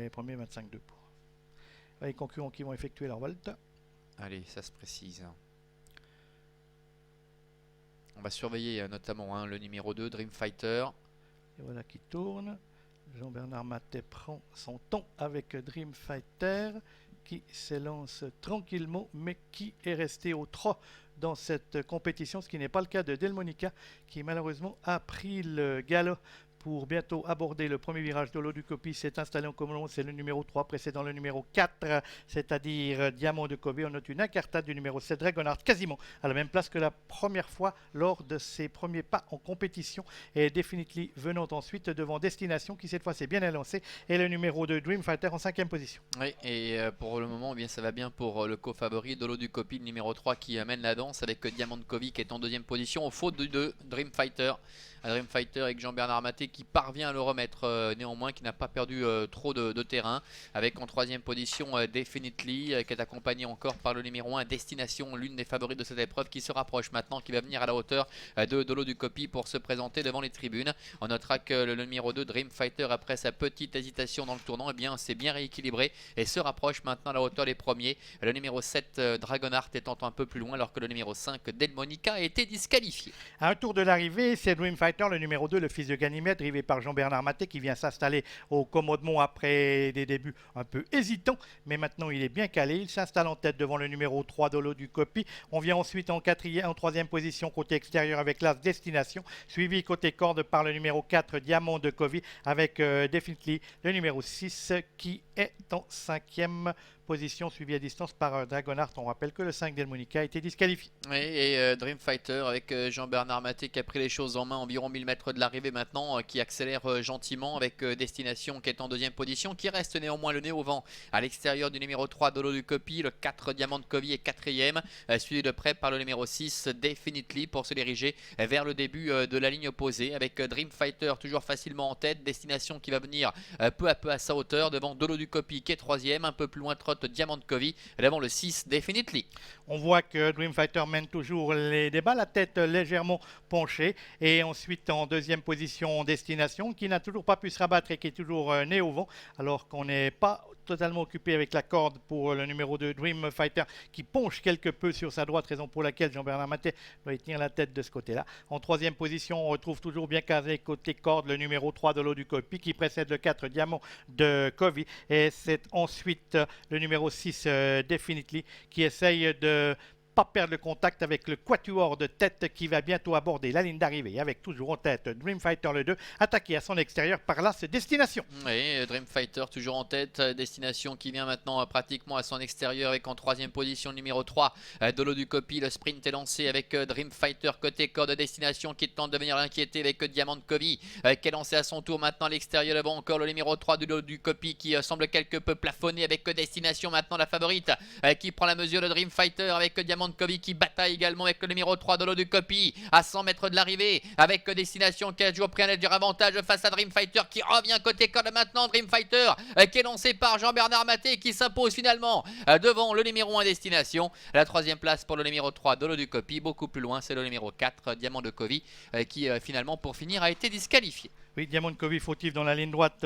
les premiers 25 pour. Les concurrents qui vont effectuer leur volte. Allez, ça se précise. On va surveiller notamment le numéro 2, Dream Fighter. Et voilà qui tourne. Jean-Bernard Matet prend son temps avec Dream Fighter qui s'élance tranquillement mais qui est resté au trot dans cette compétition, ce qui n'est pas le cas de Delmonica qui malheureusement a pris le galop pour bientôt aborder le premier virage de l'eau du copie. S'est installé en commun, c'est le numéro 3 précédant le numéro 4, c'est-à-dire Diamant de Covey. On note une incartade du numéro 7, Dragonheart, quasiment à la même place que la première fois lors de ses premiers pas en compétition. Et Definitely venant ensuite devant Destination qui cette fois s'est bien élancé. Et le numéro 2, Dream Fighter en 5e position. Oui, et pour le moment, eh bien, ça va bien pour le co-favori de l'eau du copie, le numéro 3 qui amène la danse avec Diamant de Covey qui est en 2e position au faute de Dream Fighter. Dream Fighter avec Jean-Bernard Matet qui parvient à le remettre néanmoins, qui n'a pas perdu trop de terrain, avec en 3e position Definitely qui est accompagné encore par le numéro 1 Destination, l'une des favorites de cette épreuve, qui se rapproche maintenant, qui va venir à la hauteur de l'eau du copie pour se présenter devant les tribunes. On notera que le numéro 2 Dream Fighter, après sa petite hésitation dans le tournant, eh bien c'est bien rééquilibré et se rapproche maintenant à la hauteur des premiers. Le numéro 7 Dragonheart étant un peu plus loin, alors que le numéro 5 Delmonica a été disqualifié. À un tour de l'arrivée, c'est Dream Fighter, le numéro 2, le fils de Ganymède, drivé par Jean-Bernard Matet, qui vient s'installer au commodement après des débuts un peu hésitants, mais maintenant il est bien calé. Il s'installe en tête devant le numéro 3 de l'eau du copie. On vient ensuite en 3e position côté extérieur avec l'As Destination, suivi côté corde par le numéro 4 Diamant de Covey avec Definitely le numéro 6 qui est en 5e position, suivi à distance par Dragonheart. On rappelle que le 5 Delmonica a été disqualifié. Oui, et Dream Fighter avec Jean-Bernard Matet qui a pris les choses en main, environ 1000 mètres de l'arrivée maintenant, qui accélère gentiment avec Destination qui est en 2e position, qui reste néanmoins le nez au vent à l'extérieur du numéro 3 de l'eau du copie. Le 4 Diamant de Covey est 4e, suivi de près par le numéro 6 Definitely pour se diriger vers le début de la ligne opposée, avec Dream Fighter toujours facilement en tête, Destination qui va venir peu à peu à sa hauteur devant de l'eau du copie qui est 3e, un peu plus loin trotte Diamant de Covey devant le 6 Definitely. On voit que Dream Fighter mène toujours les débats, la tête légèrement penchée, et ensuite en 2e position Destination qui n'a toujours pas pu se rabattre et qui est toujours nez au vent, alors qu'on n'est pas totalement occupé avec la corde pour le numéro 2 Dream Fighter qui penche quelque peu sur sa droite, raison pour laquelle Jean-Bernard Matet doit y tenir la tête de ce côté-là. En 3e position, on retrouve toujours bien casé côté corde le numéro 3 de l'eau du copie qui précède le 4 Diamant de Covey, et c'est ensuite le numéro 6 Definitely qui essaye de pas perdre le contact avec le quatuor de tête qui va bientôt aborder la ligne d'arrivée, avec toujours en tête Dream Fighter le 2, attaqué à son extérieur par l'As Destination. Oui, Dream Fighter toujours en tête, Destination qui vient maintenant pratiquement à son extérieur, avec en 3e position numéro 3 de l'eau du copie. Le sprint est lancé avec Dream Fighter côté corde, Destination qui tente de venir l'inquiéter avec Diamant de Covey qui est lancé à son tour maintenant à l'extérieur, devant encore le numéro 3 de l'eau du copie qui semble quelque peu plafonné, avec Destination maintenant la favorite qui prend la mesure de Dream Fighter, avec Diamant de Covey qui bataille également avec le numéro 3 de l'eau du copie à 100 mètres de l'arrivée, avec Destination qui a toujours pris un léger avantage face à Dream Fighter qui revient côté corde maintenant. Dream Fighter qui est lancé par Jean-Bernard Matet qui s'impose finalement devant le numéro 1 Destination. La 3e place pour le numéro 3 de l'eau du copie. Beaucoup plus loin, c'est le numéro 4 Diamant de Covey qui finalement pour finir a été disqualifié. Oui, Diamant de Covey fautif dans la ligne droite